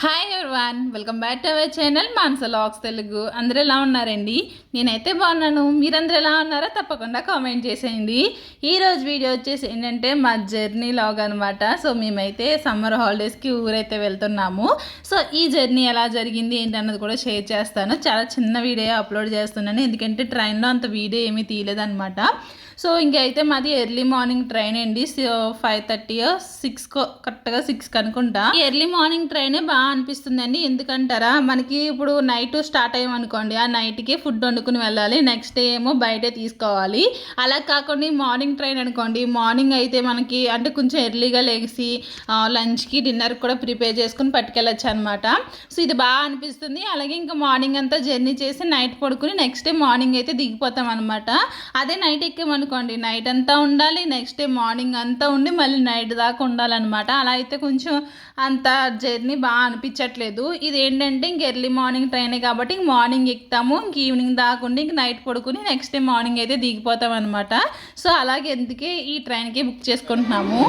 Hi everyone, welcome back to our channel Manasa vlogs Telugu. అందరూ ఎలా ఉన్నారండి? నేనైతే బాగున్నాను. మీరందరూ ఎలా ఉన్నారో తప్పకుండా కామెంట్ చేసేయండి. ఈరోజు వీడియో వచ్చేసి ఏంటంటే మా జర్నీ లాగ్ అనమాట. సో మేమైతే సమ్మర్ హాలిడేస్కి ఊరైతే వెళ్తున్నాము. సో ఈ జర్నీ ఎలా జరిగింది ఏంటన్నది కూడా షేర్ చేస్తాను. చాలా చిన్న వీడియో అప్లోడ్ చేస్తున్నాను, ఎందుకంటే ట్రైన్లో అంత వీడియో ఏమీ తీయలేదన్నమాట. సో ఇంకైతే మాది ఎర్లీ మార్నింగ్ ట్రైన్ అండి. 5:30 6 కరెక్ట్గా 6 అనుకుంటా. ఈ ఎర్లీ మార్నింగ్ ట్రైనే బాగా అనిపిస్తుందండి. ఎందుకంటారా, మనకి ఇప్పుడు నైట్ స్టార్ట్ అయ్యామనుకోండి, ఆ నైట్కి ఫుడ్ వండుకుని వెళ్ళాలి, నెక్స్ట్ డే ఏమో బయటే తీసుకోవాలి. అలా కాకుండా మార్నింగ్ ట్రైన్ అనుకోండి, మార్నింగ్ అయితే మనకి అంటే కొంచెం ఎర్లీగా లేచి లంచ్కి డిన్నర్కి కూడా ప్రిపేర్ చేసుకుని పట్టుకెళ్ళచ్చు అనమాట. సో ఇది బాగా అనిపిస్తుంది. అలాగే ఇంకా మార్నింగ్ అంతా జర్నీ చేసి నైట్ పడుకుని నెక్స్ట్ డే మార్నింగ్ అయితే దిగిపోతాం అనమాట. అదే నైట్ ఎక్కామనుకోండి, నైట్ అంతా ఉండాలి, నెక్స్ట్ డే మార్నింగ్ అంతా ఉండి మళ్ళీ నైట్ దాకా ఉండాలన్నమాట. అలా అయితే కొంచెం అంత జర్నీ బాగా అనిపించట్లేదు. ఇది ఏంటంటే ఇంక ఎర్లీ మార్నింగ్ ట్రైనే కాబట్టి ఇంక మార్నింగ్ ఎక్కుతాము, ఇంక ఈవినింగ్ దాకా ఉండి ఇంక నైట్ పడుకుని నెక్స్ట్ డే మార్నింగ్ అయితే దిగిపోతాం అనమాట. సో అలాగే ఎందుకే ఈ ట్రైన్కి బుక్ చేసుకుంటున్నాము.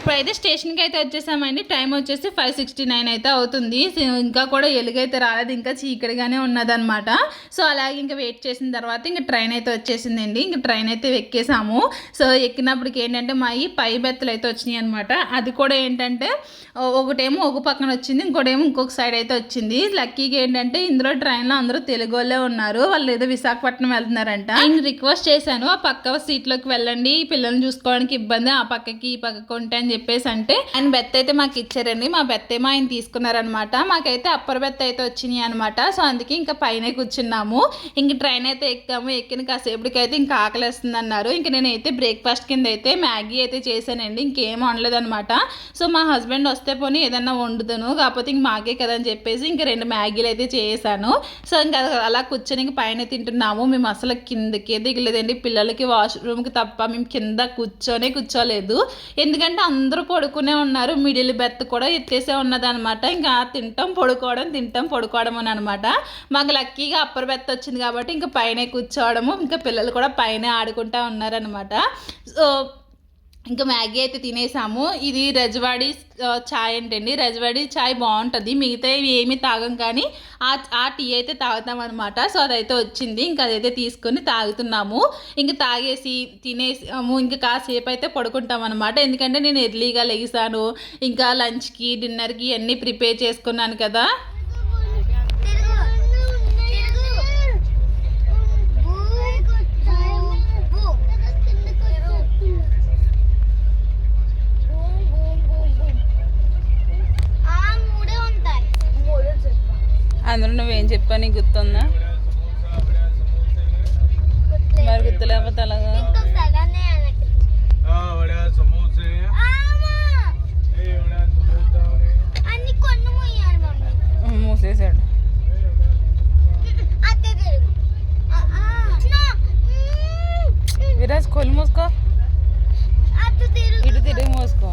ఇప్పుడైతే స్టేషన్కి అయితే వచ్చేసామండి. టైం వచ్చేసి 5:69 అయితే అవుతుంది. ఇంకా కూడా ఎలుగైతే రాలేదు, ఇంకా చీకటిగానే ఉన్నదనమాట. సో అలాగే ఇంకా వెయిట్ చేసిన తర్వాత ఇంకా ట్రైన్ అయితే వచ్చేసిందండి. ఇంకా ట్రైన్ అయితే ఎక్కేసాము. సో ఎక్కినప్పటికి ఏంటంటే మా ఈ పై బెత్తలు అయితే వచ్చినాయి అనమాట. అది కూడా ఏంటంటే ఒకటేమో ఒక పక్కన వచ్చింది, ఇంకోటేమో ఇంకొక సైడ్ అయితే వచ్చింది. లక్కీగా ఏంటంటే ఇందులో ట్రైన్లో అందరూ తెలుగు వాళ్ళే ఉన్నారు. వాళ్ళు ఏదో విశాఖపట్నం వెళ్తున్నారంట. నేను రిక్వెస్ట్ చేశాను, ఆ పక్క సీట్లోకి వెళ్ళండి, పిల్లల్ని చూసుకోవడానికి ఇబ్బంది, ఆ పక్కకి ఈ పక్కకి ఉంటే అని చెప్పేసి అంటే ఆయన బెత్త అయితే మాకు ఇచ్చారండి. మా బెత్త ఏమో ఆయన తీసుకున్నారనమాట. మాకైతే అప్పర్ బెత్త అయితే వచ్చినాయి అనమాట. సో అందుకే ఇంకా పైన కూర్చున్నాము. ఇంక ట్రైన్ అయితే ఎక్కాము. ఎక్కిన కాసేపటికైతే ఇంకా ఆకలిస్తుంది అన్నారు. ఇంక నేనైతే బ్రేక్ఫాస్ట్ కింద అయితే మ్యాగీ అయితే చేశానండి. ఇంకేం వండలేదనమాట. సో మా హస్బెండ్ వస్తే పోనీ ఏదన్నా వండుతాను, కాకపోతే ఇంక మాకే కదా అని చెప్పేసి ఇంక 2 మ్యాగీలు అయితే చేశాను. సో ఇంకా అలా కూర్చొని ఇంక పైన తింటున్నాము. మేము అసలు కిందకే దిగలేదండి. పిల్లలకి వాష్రూమ్కి తప్ప మేము కింద కూర్చోలేదు. ఎందుకంటే అందరూ పడుకునే ఉన్నారు. మిడిల్ బెర్త్ కూడా ఎత్తేసే ఉన్నదనమాట. ఇంకా తింటాం పడుకోవడం అని అనమాట. మాకు లక్కీగా అప్పర్ బెర్త్ వచ్చింది కాబట్టి ఇంకా పైన కూర్చోవడము, ఇంకా పిల్లలు కూడా పైన ఆడుకుంటూ ఉన్నారనమాట. సో ఇంకా మ్యాగీ అయితే తినేసాము. ఇది రజవాడి చాయ్ ఏంటండి. రజవాడి చాయ్ బాగుంటుంది, మిగతా ఏమీ తాగం, కానీ ఆ టీ అయితే తాగుతాం అనమాట. సో అదైతే వచ్చింది, ఇంకా అదైతే తీసుకొని తాగుతున్నాము. ఇంకా తాగేసి తినేసాము. ఇంకా కాసేపు అయితే పడుకుంటాం అనమాట. ఎందుకంటే నేను ఎర్లీగా లెగిసాను, ఇంకా లంచ్కి డిన్నర్కి అన్నీ ప్రిపేర్ చేసుకున్నాను కదా. అందులో నువ్వేం చెప్పా, నీకు గుర్తుందా? మరి గుర్తులేకపోతే అలాగా మూసేసాడు. విరాజ్ కొలు మూసుకో, ఇటు తిరిగి మూసుకో.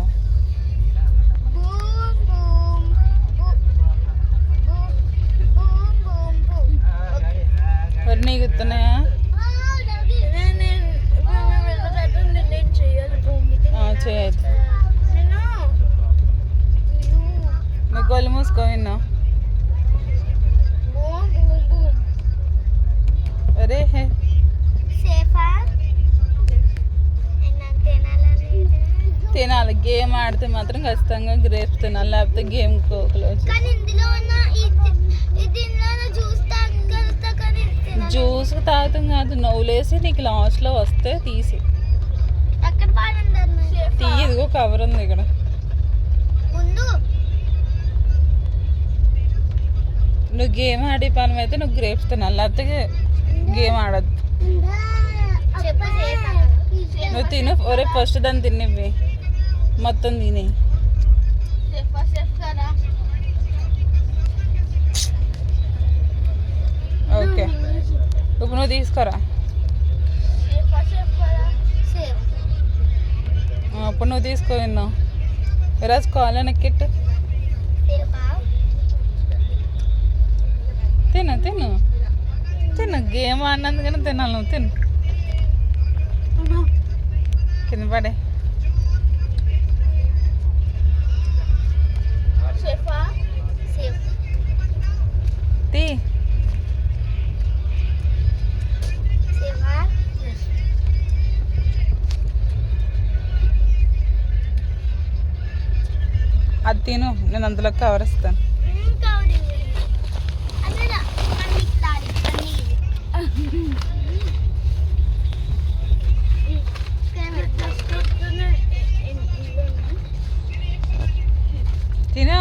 మరి నీకు గుర్తున్నాయా? చేయొచ్చు. నువ్వు కొలు మూసుకో. విన్నా? అరే తినాలి. గేమ్ ఆడితే మాత్రం ఖచ్చితంగా గ్రేప్స్ తినాలి, లేకపోతే గేమ్ క్లోజ్. జ్యూస్ తాగుతాం కాదు, నవ్వులేసి నీకు లాస్ట్లో వస్తే తీసి ఇదిగో కవర్ ఉంది ఇక్కడ. నువ్వు గేమ్ ఆడే పని అయితే నువ్వు గ్రేప్స్ తినాలి, లేకపోతే గేమ్ ఆడద్దు. నువ్వు తిను. ఒరే ఫస్ట్ దాన్ని తినివి, మొత్తం తిని. ఓకే, ఇప్పుడు నువ్వు తీసుకోరా. అప్పుడు నువ్వు తీసుకో విన్నావు విరాజ్ కావాలని కిట్ తిను తిను తిను గేమ్ ఆడినందుకనే తినాలి నువ్వు తిను కింద పడే తీ అది తిను నేను అందులో కవర్ ఇస్తాను తిను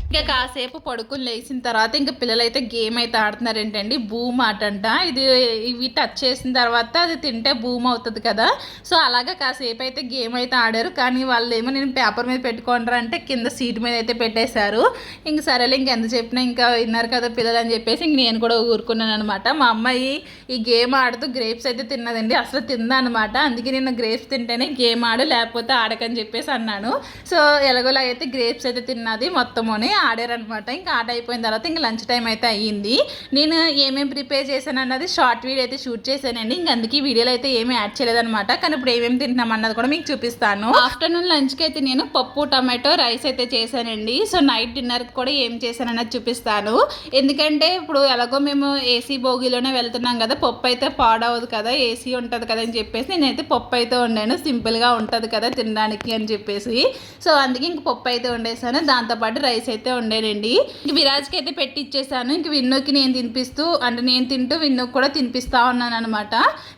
ఇంకా కాసేపు పడుకుని లేచిన తర్వాత ఇంకా పిల్లలు అయితే గేమ్ అయితే ఆడుతున్నారు ఏంటండి బూమ్ ఆట అంట ఇది ఇవి టచ్ చేసిన తర్వాత అది తింటే బూమ్ అవుతుంది కదా సో అలాగా కాసేపు అయితే గేమ్ అయితే ఆడారు కానీ వాళ్ళు ఏమో నేను పేపర్ మీద పెట్టుకుంటారా అంటే కింద సీట్ మీద అయితే పెట్టేశారు ఇంక సరేలే ఇంకెంత చెప్పినా ఇంకా విన్నారు కదా పిల్లలు అని చెప్పేసి ఇంక నేను కూడా ఊరుకున్నాను అనమాట మా అమ్మాయి ఈ గేమ్ ఆడుతూ గ్రేప్స్ అయితే తిన్నదండి అసలు తిందా అనమాట అందుకే నేను గ్రేప్స్ తింటేనే గేమ్ ఆడు లేకపోతే ఆడకని చెప్పేసి అన్నాను సో ఎలాగోలా అయితే గ్రేప్స్ అయితే తిన్నది మొత్తమని ఆడారనమాట ఇంకా ఆట అయిపోయిన తర్వాత ఇంకా లంచ్ టైం అయితే అయ్యింది నేను ఏమేమి ప్రిపేర్ చేశాను అన్నది షార్ట్ వీడియో అయితే షూట్ చేశానండి ఇంక అందుకే వీడియోలో అయితే ఏమీ యాడ్ చేయలేదన్నమాట కానీ ఇప్పుడు ఏమేమి తింటున్నాం అన్నది కూడా మీకు చూపిస్తాను ఆఫ్టర్నూన్ లంచ్కి అయితే నేను పప్పు టమాటో రైస్ అయితే చేశానండి సో నైట్ డిన్నర్కి కూడా ఏం చేశాను అన్నది చూపిస్తాను ఎందుకంటే ఇప్పుడు ఎలాగో మేము ఏసీ బోగిలోనే వెళ్తున్నాం కదా పప్పు అయితే పాడవదు కదా ఏసీ ఉంటుంది కదా అని చెప్పేసి నేనైతే పప్పు అయితే వండాను సింపుల్గా ఉంటుంది కదా తినడానికి అని చెప్పేసి సో అందుకే ఇంక పప్పు అయితే వండేసాను దాంతోపాటు రైస్ అయితే ఉండేనండి ఇంక విరాజ్కి అయితే పెట్టి ఇచ్చేసాను ఇంక విన్నుకి నేను తినిపిస్తూ అంటే నేను తింటూ విన్నుకి కూడా తినిపిస్తా ఉన్నాను అనమాట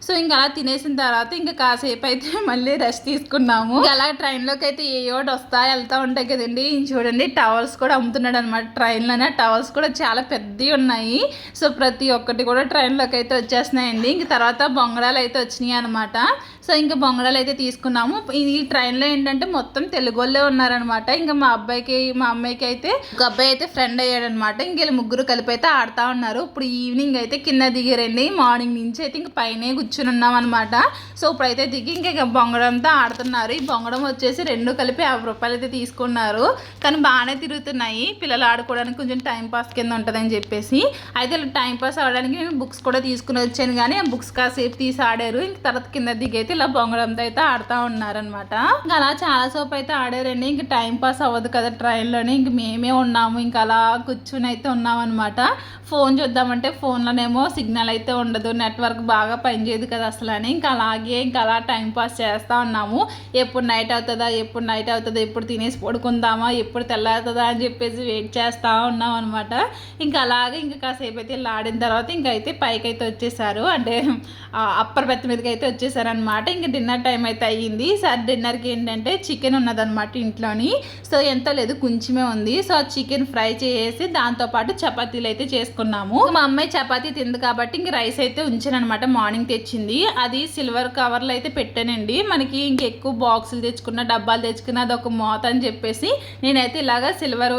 సో ఇంకా అలా తినేసిన తర్వాత ఇంకా కాసేపు అయితే మళ్ళీ రెస్ట్ తీసుకున్నాము అలా ట్రైన్లోకి అయితే ఏయోటి వస్తా వెళ్తా ఉంటాయి కదండి చూడండి టవల్స్ కూడా అమ్ముతున్నాడు అనమాట ట్రైన్లోనే టవల్స్ కూడా చాలా పెద్దవి ఉన్నాయి సో ప్రతి ఒక్కటి కూడా ట్రైన్లోకి అయితే వచ్చేస్తున్నాయండి ఇంక తర్వాత బొంగడాలు అయితే వచ్చినాయి అనమాట సో ఇంకా బొంగడాలు అయితే తీసుకున్నాము ఈ ట్రైన్లో ఏంటంటే మొత్తం తెలుగు వాళ్ళే ఉన్నారనమాట ఇంకా మా అబ్బాయికి మా అమ్మాయికి అయితే ఒక అబ్బాయి అయితే ఫ్రెండ్ అయ్యాడనమాట ఇంక వీళ్ళు ముగ్గురు కలిపి అయితే ఆడుతూ ఉన్నారు ఇప్పుడు ఈవినింగ్ అయితే కింద దిగారండి మార్నింగ్ నుంచి అయితే ఇంక పైనే కూర్చుని ఉన్నాం అనమాట సో ఇప్పుడైతే దిగి ఇంకా బొంగడంతో ఆడుతున్నారు ఈ బొంగడం వచ్చేసి రెండు కలిపి 50 రూపాయలు అయితే తీసుకున్నారు కానీ బాగానే తిరుగుతున్నాయి పిల్లలు ఆడుకోవడానికి కొంచెం టైంపాస్ కింద ఉంటుందని చెప్పేసి అయితే టైంపాస్ ఆడడానికి నేను బుక్స్ కూడా తీసుకుని వచ్చాను కానీ ఆ బుక్స్ కాసేపు తీసి ఆడారు ఇంక తర్వాత కింద దిగి అయితే ఇలా బొంగడంతో అయితే ఆడుతూ ఉన్నారనమాట ఇంకా అలా చాలా సేపు అయితే ఆడారండి ఇంక టైంపాస్ అవ్వదు కదా ట్రైన్లోనే ఇంక మేమే ఉన్నాము ఇంకా అలా కూర్చుని అయితే ఉన్నాం అనమాట ఫోన్ చూద్దామంటే ఫోన్లోనేమో సిగ్నల్ అయితే ఉండదు నెట్వర్క్ బాగా పనిచేయదు కదా అసలు అని ఇంకా అలాగే ఇంకా అలా టైంపాస్ చేస్తూ ఉన్నాము ఎప్పుడు నైట్ అవుతుందా ఎప్పుడు తినేసి పడుకుందామా ఎప్పుడు తెల్లారుతుందా అని చెప్పేసి వెయిట్ చేస్తూ ఉన్నాం అనమాట ఇంకా అలాగే ఇంకా కాసేపు అయితే ఆడిన తర్వాత ఇంకా అయితే పైకి అయితే వచ్చేసారు అంటే అప్పర్ బెత్త మీదకి అయితే వచ్చేసారనమాట ఇంకా డిన్నర్ టైం అయితే అయ్యింది సార్ డిన్నర్కి ఏంటంటే చికెన్ ఉన్నదనమాట ఇంట్లోని సో ఎంత లేదు కొంచెమే ఉంది సో ఆ చికెన్ ఫ్రై చేసి దాంతోపాటు చపాతీలు అయితే చేసుకున్నాము మా అమ్మాయి చపాతీ తింది కాబట్టి ఇంక రైస్ అయితే ఉంచాను అనమాట మార్నింగ్ తెచ్చింది అది సిల్వర్ కవర్లో అయితే పెట్టానండి మనకి ఇంకెక్కువ బాక్సులు తెచ్చుకున్న డబ్బాలు తెచ్చుకున్న అది ఒక మోత అని చెప్పేసి నేనైతే ఇలాగా సిల్వర్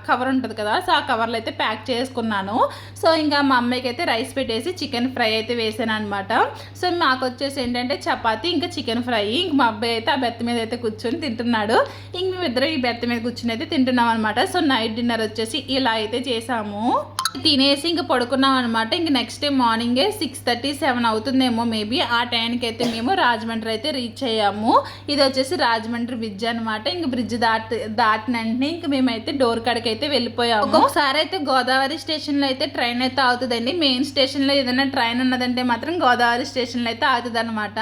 కవర్ ఉంటుంది కదా సో ఆ కవర్లో అయితే ప్యాక్ చేసుకున్నాను సో ఇంకా మా అమ్మాయికి అయితే రైస్ పెట్టేసి చికెన్ ఫ్రై అయితే వేసాను అనమాట సో మాకు వచ్చేసి ఏంటంటే చపాతీ ఇంకా చికెన్ ఫ్రై ఇంక మా అబ్బాయి అయితే ఆ బెత్త మీద అయితే కూర్చొని తింటున్నాడు ఇంక మేమిద్దరం ఈ బెత్త మీద కూర్చొని అయితే తింటున్నాం అనమాట సో నైట్ డిన్నర్ వచ్చేసి ఇలా అయితే చేసాము తినేసి ఇంక పడుకున్నాం అనమాట ఇంక నెక్స్ట్ డే మార్నింగే 6:30, 7 అవుతుందేమో మేబీ ఆ టైంకి అయితే మేము రాజమండ్రి అయితే రీచ్ అయ్యాము ఇది వచ్చేసి రాజమండ్రి బ్రిడ్జ్ అనమాట ఇంక బ్రిడ్జ్ దాటిన వెంటనే ఇంక మేమైతే డోర్ కాడికి అయితే వెళ్ళిపోయాము ఒకసారి అయితే గోదావరి స్టేషన్లో అయితే ట్రైన్ అయితే అవుతుందండి మెయిన్ స్టేషన్లో ఏదైనా ట్రైన్ ఉన్నదంటే మాత్రం గోదావరి స్టేషన్లో అయితే అవుతుంది అనమాట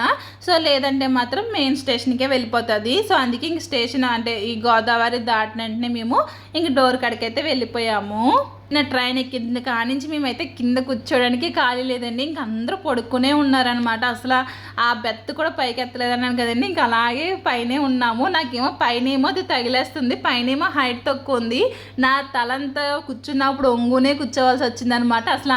సో లేదంటే మాత్రం మెయిన్ స్టేషన్కే వెళ్ళిపోతుంది సో అందుకే ఇంక స్టేషన్ అంటే ఈ గోదావరి దాటిన వెంటనే మేము ఇంక డోర్ కాడికి అయితే వెళ్ళిపోయాము నా ట్రైన్ ఎక్కింది కానించి మేమైతే కింద కూర్చోడానికి ఖాళీ లేదండి. ఇంక అందరూ పడుకునే ఉన్నారనమాట. అసలు ఆ బెత్ కూడా పైకి ఎత్తలేదన్నాను కదండి, ఇంక అలాగే పైనే ఉన్నాము. నాకేమో పైనేమో అది తగిలేస్తుంది, పైనేమో హైట్ తక్కువ ఉంది. నా తలంతా కూర్చున్నప్పుడు ఒంగునే కూర్చోవలసి వచ్చిందనమాట. అసలు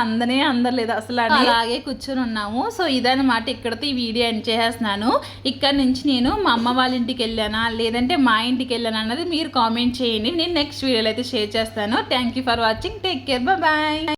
అందలేదు అసలు అలాగే కూర్చొని ఉన్నాము. సో ఇదనమాట, ఇక్కడతో ఈ వీడియో ఎండ్ చేసేస్తున్నాను. ఇక్కడ నుంచి నేను మా అమ్మ వాళ్ళ ఇంటికి వెళ్ళానా లేదంటే మా ఇంటికి వెళ్ళానా అన్నది మీరు కామెంట్ చేయండి. నేను నెక్స్ట్ వీడియోలో అయితే షేర్ చేస్తాను. Thank you for watching. Take care. Bye-bye.